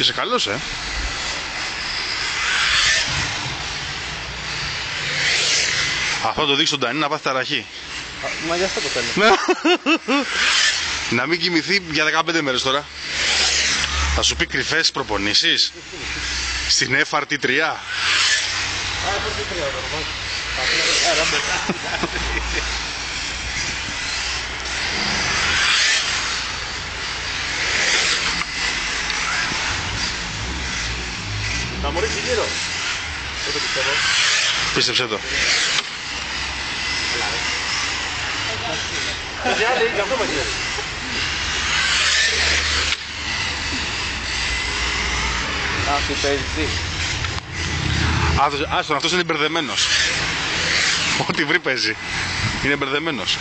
Είσαι καλός, Αυτό το δείξει στον Τανί να πάθει ταραχή. Μα γι' αυτό το θέλω. Να μην κοιμηθεί για 15 μέρες τώρα. Θα σου πει κρυφές προπονήσεις στην FRT3. Θα μου ρίξει γύρω. Δεν το πιστεύω. Πίστεψε το. Γι' αυτό με γίνεται. Αχ, παίζει. Άστον, αυτός είναι μπερδεμένος. Ό,τι βρει παίζει. Είναι μπερδεμένος.